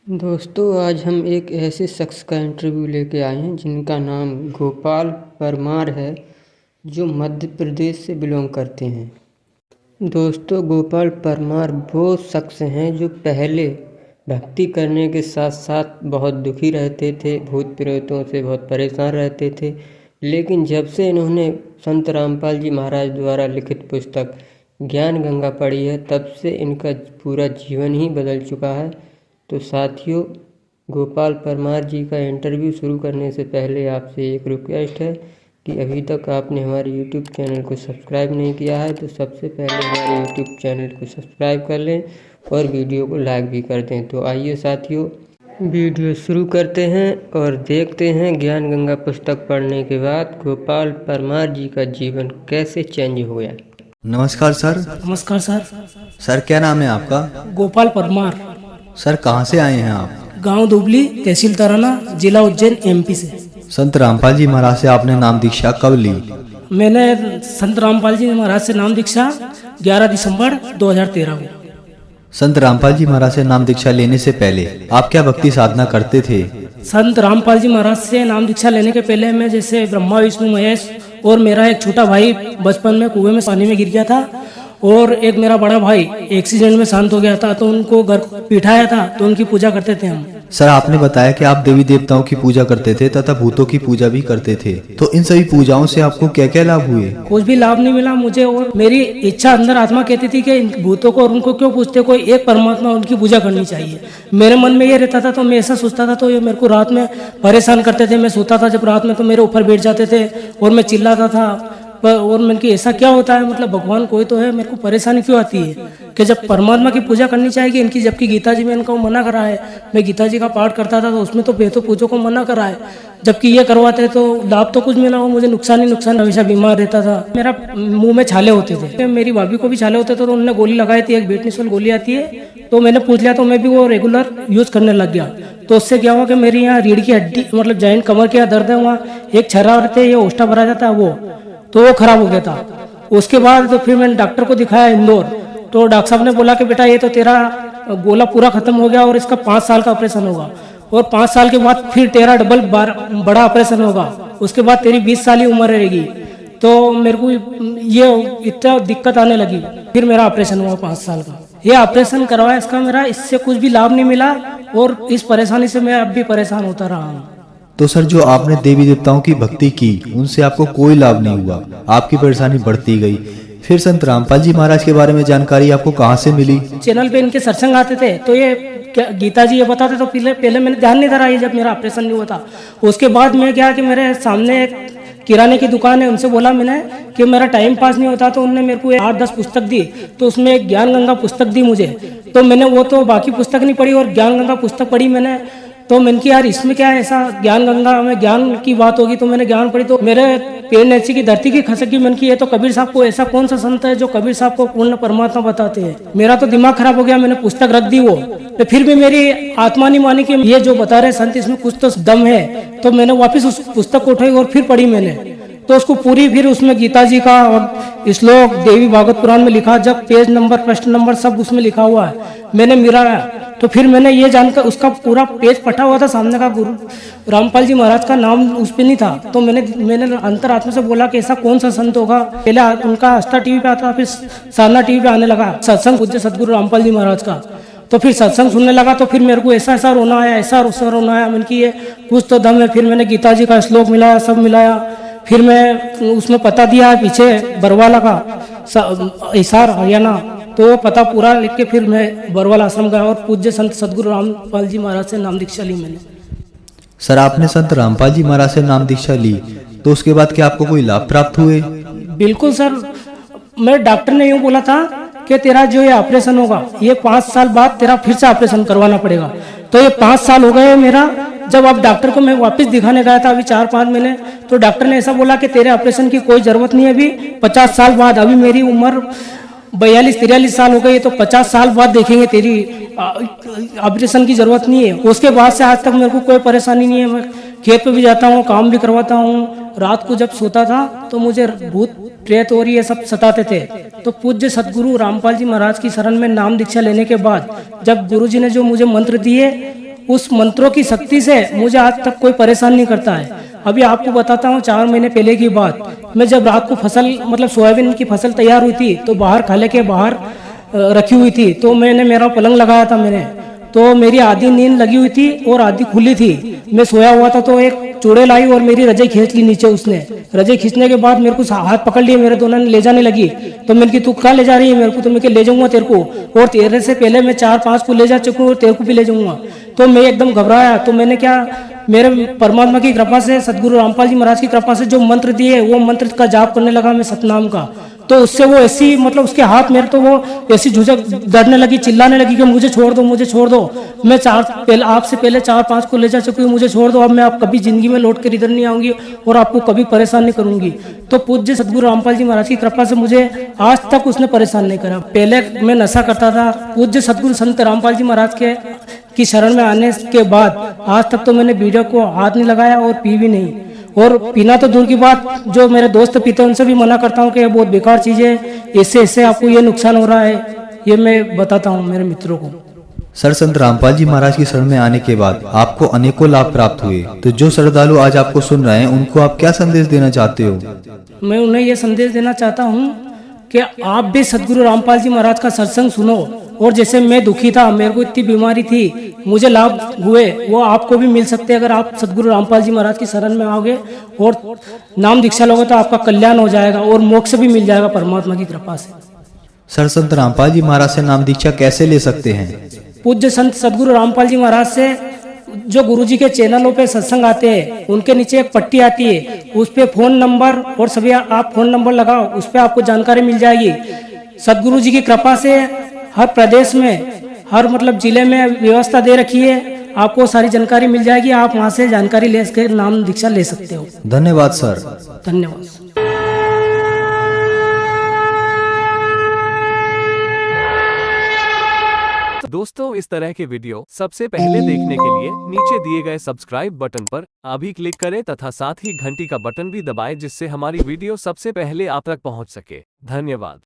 दोस्तों, आज हम एक ऐसे शख्स का इंटरव्यू लेके आए हैं जिनका नाम गोपाल परमार है, जो मध्य प्रदेश से बिलोंग करते हैं। दोस्तों, गोपाल परमार वो शख्स हैं जो पहले भक्ति करने के साथ साथ बहुत दुखी रहते थे, भूत प्रेतों से बहुत परेशान रहते थे। लेकिन जब से इन्होंने संत रामपाल जी महाराज द्वारा लिखित पुस्तक ज्ञान गंगा पढ़ी है, तब से इनका पूरा जीवन ही बदल चुका है। तो साथियों, गोपाल परमार जी का इंटरव्यू शुरू करने से पहले आपसे एक रिक्वेस्ट है कि अभी तक आपने हमारे यूट्यूब चैनल को सब्सक्राइब नहीं किया है तो सबसे पहले हमारे यूट्यूब चैनल को सब्सक्राइब कर लें और वीडियो को लाइक भी कर दें। तो आइए साथियों, वीडियो शुरू करते हैं और देखते हैं ज्ञान गंगा पुस्तक पढ़ने के बाद गोपाल परमार जी का जीवन कैसे चेंज हो गया। नमस्कार सर। नमस्कार सर। सर क्या नाम है आपका? गोपाल परमार। सर कहाँ से आए हैं आप? गांव दुबली, तहसील तराना, जिला उज्जैन, एमपी से। संत रामपाल जी महाराज से आपने नाम दीक्षा कब ली? मैंने संत रामपाल जी महाराज से नाम दीक्षा 11 दिसंबर 2013 को। संत रामपाल जी महाराज से नाम दीक्षा लेने से पहले आप क्या भक्ति साधना करते थे? संत रामपाल जी महाराज से नाम दीक्षा लेने के पहले मैं जैसे ब्रह्मा विष्णु महेश और मेरा एक छोटा भाई बचपन में कुएं में पानी में गिर गया था और एक मेरा बड़ा भाई एक्सीडेंट में शांत हो गया था, तो उनको घर बिठाया था, तो उनकी पूजा करते थे हम। सर आपने बताया कि आप देवी देवताओं की पूजा करते थे तथा भूतों की पूजा भी करते थे, तो इन सभी पूजाओं से आपको क्या क्या लाभ हुए? कुछ भी लाभ नहीं मिला मुझे, और मेरी इच्छा अंदर आत्मा कहती थी कि इन भूतों को और उनको क्यों पूछते, कोई एक परमात्मा उनकी पूजा करनी चाहिए। मेरे मन में ये रहता था, तो मैं ऐसा सोचता था, तो ये मेरे को रात में परेशान करते थे। मैं सोता था जब रात में तो मेरे ऊपर बैठ जाते थे और मैं चिल्लाता था और मैंने कि ऐसा क्या होता है, मतलब भगवान कोई तो है, मेरे को परेशानी क्यों आती है कि जब परमात्मा की पूजा करनी चाहिए इनकी, जबकि गीता जी में इनको मना करा है। मैं गीता जी का पाठ करता था तो उसमें तो बेतो पूजों को मना करा है, जबकि ये करवाते तो लाभ तो कुछ मिला हो, मुझे नुकसान ही नुकसान। हमेशा बीमार रहता था, मेरा मुंह में छाले होते थे, मेरी भाभी को भी छाले होते थे, तो उन्होंने गोली लगाई थी, एक बेटनिसोल गोली आती है, तो मैंने पूछ लिया, तो मैं भी वो रेगुलर यूज करने लग गया। तो उससे क्या हुआ कि मेरी यहाँ रीढ़ की हड्डी मतलब जॉइंट कमर की दर्द है, वहाँ एक छर्रा रहते ये ओष्टा भरा जाता है वो खराब हो गया था। उसके बाद तो फिर मैंने डॉक्टर को दिखाया इंदौर, तो डॉक्टर साहब ने बोला कि बेटा ये तो तेरा गोला पूरा खत्म हो गया और इसका 5 साल का ऑपरेशन होगा, और 5 साल के बाद फिर तेरा डबल बड़ा ऑपरेशन होगा, उसके बाद तेरी 20 साल ही उम्र रहेगी। तो मेरे को ये इतना दिक्कत आने लगी, फिर मेरा ऑपरेशन हुआ 5 साल का। ये ऑपरेशन करवाया, इसका मेरा इससे कुछ भी लाभ नहीं मिला और इस परेशानी से मैं अब भी परेशान होता रहा हूँ। तो सर जो आपने देवी देवताओं की भक्ति की उनसे आपको कोई लाभ नहीं हुआ, आपकी परेशानी बढ़ती गई। फिर संत रामपाल जी महाराज के बारे में जानकारी आपको कहाँ से मिली? चैनल पे इनके सत्संग आते थे, तो ये गीता जी ये बताते, तो पहले मैंने ध्यान नहीं धरा, ये जब मेरा ऑपरेशन नहीं हुआ था। उसके बाद मैं क्या कि मेरे सामने एक किराने की दुकान है, उनसे बोला मैंने कि मेरा टाइम पास नहीं होता, तो उन्होंने मेरे को 8-10 पुस्तक दी, तो उसमें एक ज्ञान गंगा पुस्तक दी मुझे। तो मैंने वो तो बाकी पुस्तक नहीं पढ़ी और ज्ञान गंगा पुस्तक पढ़ी मैंने, तो मैंने कि यार इसमें क्या है, ऐसा ज्ञान गंगा में ज्ञान की बात होगी, तो मैंने ज्ञान पढ़ी, तो मेरे पेड़ नीचे की धरती की खसक गई। मैंने कि ये तो कबीर साहब को, ऐसा कौन सा संत है जो कबीर साहब को पूर्ण परमात्मा बताते हैं। मेरा तो दिमाग खराब हो गया, मैंने पुस्तक रख दी वो, तो फिर भी मेरी आत्मा नहीं मानी कि ये जो बता रहे संत इसमें कुछ तो दम है। तो मैंने वापस उस पुस्तक को उठाई और फिर पढ़ी मैंने, तो उसको पूरी, फिर उसमें गीता जी का और श्लोक देवी भागवत पुराण में लिखा, जब पेज नंबर प्रश्न नंबर सब उसमें लिखा हुआ है, मैंने मिलाया, तो फिर मैंने ये जानकर उसका पूरा पेज पढ़ा हुआ था, सामने का गुरु रामपाल जी महाराज का नाम उस पर नहीं था। तो मैंने अंतरात्मा से बोला कि ऐसा कौन सा संत होगा। पहले उनका आस्था टीवी पे आता, फिर साधना टीवी पे आने लगा सत्संग पूज्य सदगुरु रामपाल जी महाराज का। तो फिर सत्संग सुनने लगा, तो फिर मेरे को ऐसा रोना आया, ऐसा रोना आया, मैंने कि ये कुछ तो दम है। फिर मैंने गीता जी का श्लोक मिलाया, सब मिलाया, फिर मैं उसमें पता दिया पीछे बरवाला का, हिसार हरियाणा, तो वो पता पूरा लिख के फिर मैं बरवाला आश्रम गया और पूज्य संत सदगुरु रामपाल जी महाराज से नाम दीक्षा ली मैंने। सर आपने संत रामपाल जी महाराज से नाम दीक्षा ली, तो उसके बाद क्या आपको कोई लाभ प्राप्त हुए? बिल्कुल सर, मेरे डॉक्टर ने यूँ बोला था कि तेरा जो ये ऑपरेशन होगा, ये 5 साल बाद तेरा फिर से ऑपरेशन करवाना पड़ेगा। तो ये 5 साल हो गए मेरा। जब अब डॉक्टर को मैं वापस दिखाने गया था अभी 4-5 महीने, तो डॉक्टर ने ऐसा बोला कि तेरे ऑपरेशन की कोई जरूरत नहीं है अभी, 50 साल बाद, अभी मेरी उम्र 42-43 साल हो गई, तो 50 साल बाद देखेंगे, तेरी ऑपरेशन की जरूरत नहीं है। उसके बाद से आज तक मेरे को कोई परेशानी नहीं है, मैं खेत पे भी जाता हूँ, काम भी करवाता हूँ। रात को जब सोता था तो मुझे भूत प्रेत और ये सब सताते थे, तो पूज्य सदगुरु रामपाल जी महाराज की शरण में नाम दीक्षा लेने के बाद, जब गुरु जी ने जो मुझे मंत्र दिए उस मंत्रों की शक्ति से मुझे आज तक कोई परेशान नहीं करता है। अभी आपको बताता हूँ 4 महीने पहले की बात। मैं जब रात को फसल मतलब सोयाबीन की फसल तैयार हुई थी तो बाहर खाले के बाहर रखी हुई थी, तो मैंने मेरा पलंग लगाया था मैंने, तो मेरी आधी नींद लगी हुई थी और आधी खुली थी। मैं सोया हुआ था तो एक चूड़े लाई और मेरी रजाई खींच ली नीचे उसने। रजाई खींचने के बाद मेरे को हाथ पकड़ लिए, मेरे दोनों ने ले जाने लगी। तो मैंने की तू कहाँ ले जा रही है मेरे को? तो मैं ले जाऊंगा तेरे को, और तेरे से पहले मैं 4-5 को ले जा चुका हूँ और तेरे को भी ले जाऊंगा। तो मैं एकदम घबराया। तो मैंने क्या, मेरे परमात्मा की कृपा से, सदगुरु रामपाल जी महाराज की कृपा से जो मंत्र दिए वो मंत्र का जाप करने लगा मैं सतनाम का। तो उससे वो ऐसी मतलब उसके हाथ मेरे तो वो ऐसी झुझक डरने लगी, चिल्लाने लगी कि मुझे छोड़ दो, मुझे छोड़ दो। मैं आपसे पहले 4-5 को ले जा चुकी हूँ, मुझे छोड़ दो, अब मैं आप कभी जिंदगी में लौट कर इधर नहीं आऊंगी और आपको कभी परेशान नहीं करूंगी। तो पूज्य सदगुरु रामपाल जी महाराज की कृपा से मुझे आज तक उसने परेशान नहीं करा। पहले मैं नशा करता था, पूज्य सदगुरु संत रामपाल जी महाराज के की शरण में आने के बाद आज तक तो मैंने बीड़ी को हाथ नहीं लगाया और पी भी नहीं। और पीना तो दूर की बात, जो मेरे दोस्त पीते हैं उनसे भी मना करता हूँ कि ये बहुत बेकार चीज़ है, इससे आपको ये नुकसान हो रहा है, ये मैं बताता हूँ मेरे मित्रों को। सर, संत रामपाल जी महाराज की शरण में आने के बाद आपको अनेकों लाभ प्राप्त हुए, तो जो श्रद्धालु आज आपको सुन रहे हैं उनको आप क्या संदेश देना चाहते हो? मैं उन्हें ये संदेश देना चाहता हूँ कि आप भी सदगुरु रामपाल जी महाराज का सत्संग सुनो, और जैसे मैं दुखी था, मेरे को इतनी बीमारी थी, मुझे लाभ हुए, वो आपको भी मिल सकते हैं अगर आप सदगुरु रामपाल जी महाराज की शरण में आओगे और नाम दीक्षा लोगे तो आपका कल्याण हो जाएगा और मोक्ष भी मिल जाएगा परमात्मा की कृपा से। सर, संत रामपाल जी महाराज से नाम दीक्षा कैसे ले सकते हैं? पूज्य संत सदगुरु रामपाल जी महाराज से जो गुरुजी के चैनलों पे सत्संग आते हैं उनके नीचे एक पट्टी आती है, उस पे फोन नंबर और सभी आप फोन नंबर लगाओ, उस पे आपको जानकारी मिल जाएगी। सदगुरु जी की कृपा से हर प्रदेश में, हर मतलब जिले में व्यवस्था दे रखी है, आपको सारी जानकारी मिल जाएगी। आप वहाँ से जानकारी ले सके नाम दीक्षा ले सकते हो। धन्यवाद सर। धन्यवाद। दोस्तों, इस तरह के वीडियो सबसे पहले देखने के लिए नीचे दिए गए सब्सक्राइब बटन पर अभी क्लिक करें तथा साथ ही घंटी का बटन भी दबाएं, जिससे हमारी वीडियो सबसे पहले आप तक पहुंच सके। धन्यवाद।